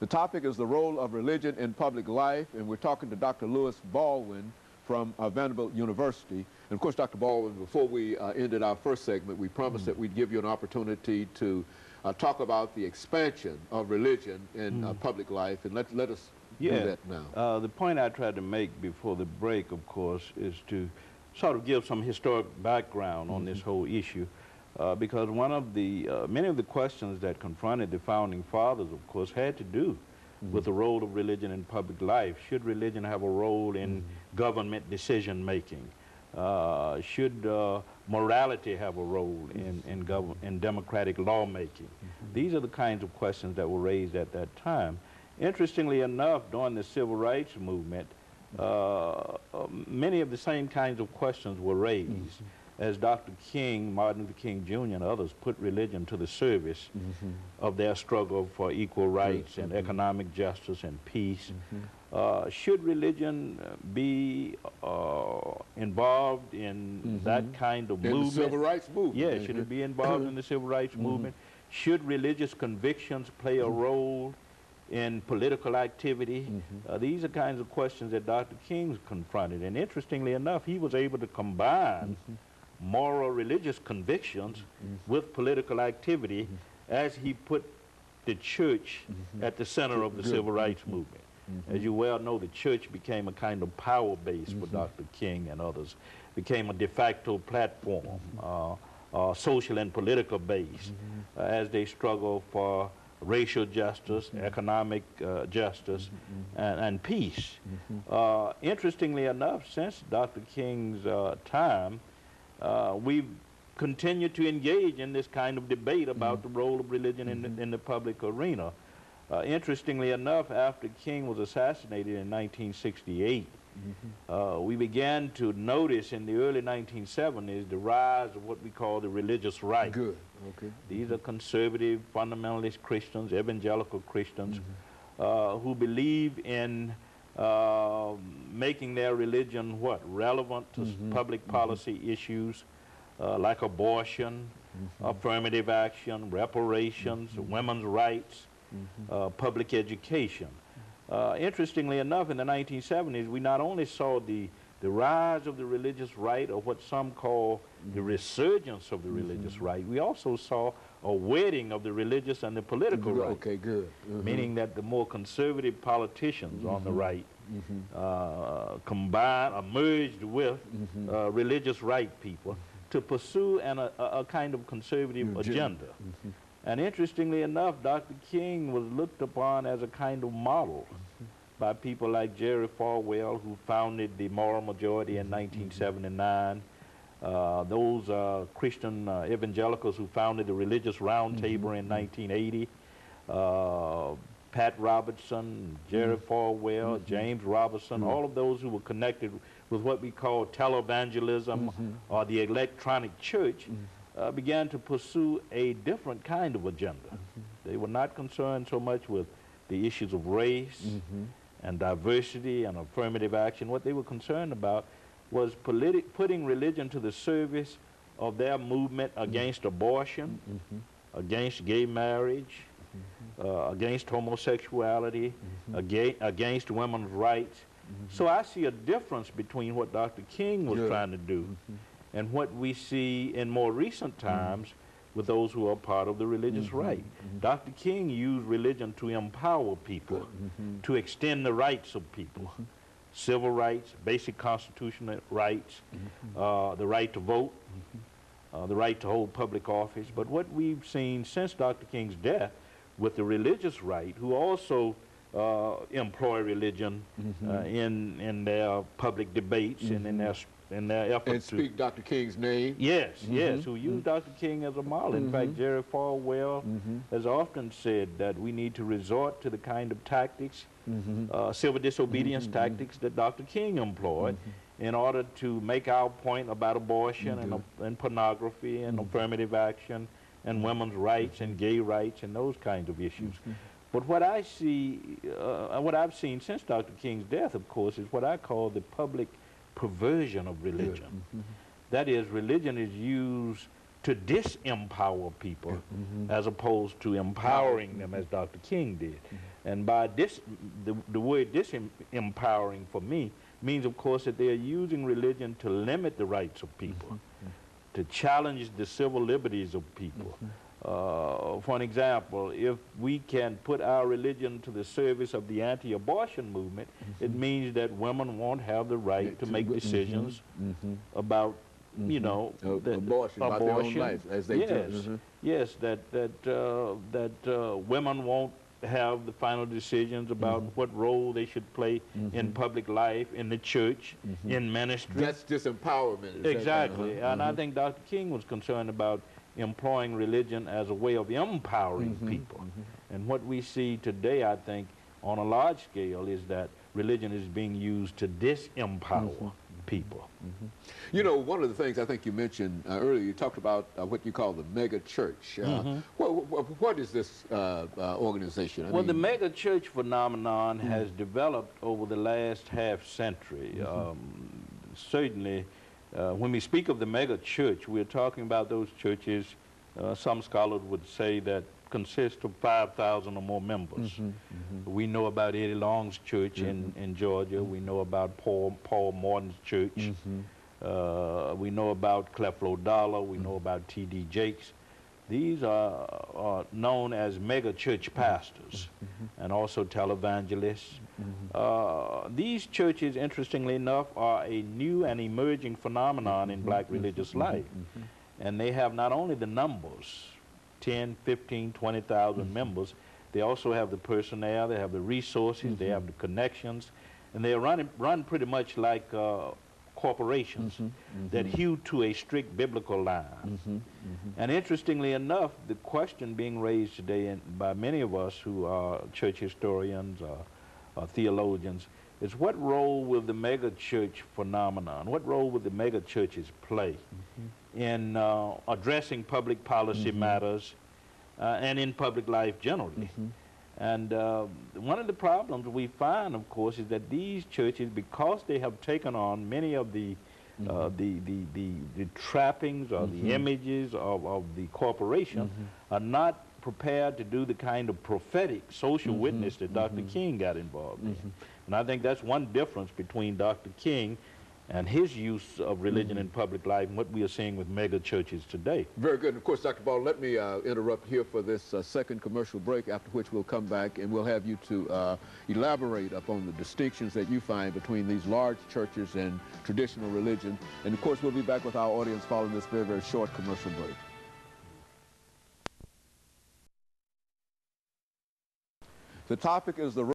The topic is the role of religion in public life, and we're talking to Dr. Lewis Baldwin from Vanderbilt University. And of course, Dr. Baldwin, before we ended our first segment, we promised that we'd give you an opportunity to talk about the expansion of religion in public life, and let us do that now. The point I tried to make before the break, of course, is to sort of give some historic background on this whole issue, because one of the many of the questions that confronted the founding fathers, of course, had to do with the role of religion in public life. Should religion have a role in government decision making? Should morality have a role in democratic lawmaking? These are the kinds of questions that were raised at that time. Interestingly enough, during the Civil Rights Movement, many of the same kinds of questions were raised as Dr. King, Martin Luther King Jr. and others put religion to the service of their struggle for equal rights and economic justice and peace. Should religion be involved in that kind of movement? The Civil Rights Movement. Yeah, should it be involved in the Civil Rights Movement? Should religious convictions play a role in political activity? These are kinds of questions that Dr. King confronted. And interestingly enough, he was able to combine moral religious convictions with political activity as he put the church at the center of the Civil Rights Movement. As you well know, the church became a kind of power base for Dr. King and others, became a de facto platform, social and political base, as they struggle for racial justice, economic justice, and peace. Interestingly enough, since Dr. King's time, we've continued to engage in this kind of debate about the role of religion in the public arena. Interestingly enough, after King was assassinated in 1968, we began to notice in the early 1970s the rise of what we call the religious right. Good. Okay. These are conservative, fundamentalist Christians, evangelical Christians, who believe in making their religion relevant to public policy issues like abortion, affirmative action, reparations, women's rights, public education. Interestingly enough, in the 1970s, we not only saw the rise of the religious right, or what some call the resurgence of the religious right, we also saw a wedding of the religious and the political right. Okay, good. Meaning that the more conservative politicians on the right merged with religious right people to pursue a kind of conservative agenda. And interestingly enough, Dr. King was looked upon as a kind of model by people like Jerry Falwell, who founded the Moral Majority in 1979, those Christian evangelicals who founded the Religious Roundtable in 1980, Pat Robertson, Jerry Falwell, James Robinson, all of those who were connected with what we call televangelism or the electronic church, began to pursue a different kind of agenda. They were not concerned so much with the issues of race and diversity and affirmative action. What they were concerned about was putting religion to the service of their movement against abortion, against gay marriage, against homosexuality, against women's rights. So I see a difference between what Dr. King was trying to do and what we see in more recent times with those who are part of the religious right. Dr. King used religion to empower people, to extend the rights of people, civil rights, basic constitutional rights, the right to vote, the right to hold public office. But what we've seen since Dr. King's death with the religious right, who also employ religion in their public debates and in their efforts and speak Dr. King's name. Yes, yes, who use Dr. King as a model. In fact, Jerry Falwell has often said that we need to resort to the kind of tactics, civil disobedience tactics that Dr. King employed in order to make our point about abortion and pornography and affirmative action and women's rights and gay rights and those kinds of issues. But what I see, what I've seen since Dr. King's death, of course, is what I call the public perversion of religion. That is, religion is used to disempower people as opposed to empowering them as Dr. King did. And by the word disempowering for me means, of course, that they are using religion to limit the rights of people, to challenge the civil liberties of people. For an example, if we can put our religion to the service of the anti-abortion movement, it means that women won't have the right to make decisions about, you know, abortion, about their own life, as they do. Yes, that women won't have the final decisions about what role they should play in public life, in the church, in ministry. That's disempowerment. Exactly. And I think Dr. King was concerned about employing religion as a way of empowering people. And what we see today, I think, on a large scale, is that religion is being used to disempower people. You know, one of the things I think you mentioned earlier, you talked about what you call the mega church. What is this organization? Well, the mega church phenomenon has developed over the last half century. Certainly, when we speak of the mega church, we're talking about those churches, some scholars would say, that consist of 5,000 or more members. We know about Eddie Long's church in Georgia. We know about Paul Morton's church. We know about Creflo Dollar. We know about T.D. Jakes. These are known as mega church pastors and also televangelists. These churches, interestingly enough, are a new and emerging phenomenon in black religious life. And they have not only the numbers, 10, 15, 20,000 members, they also have the personnel, they have the resources, they have the connections, and they are run pretty much like corporations that hew to a strict biblical line. And interestingly enough, the question being raised today by many of us who are church historians or theologians is, what role will the mega church phenomenon, what role will the mega churches play in addressing public policy matters and in public life generally? And one of the problems we find, of course, is that these churches, because they have taken on many of the trappings or the images of the corporation, are not prepared to do the kind of prophetic social witness that Dr. King got involved in. And I think that's one difference between Dr. King and his use of religion in public life and what we are seeing with mega churches today. Very good. And of course, Dr. Baldwin, let me interrupt here for this second commercial break, after which we'll come back and we'll have you to elaborate upon the distinctions that you find between these large churches and traditional religion. And of course, we'll be back with our audience following this very, very short commercial break. The topic is the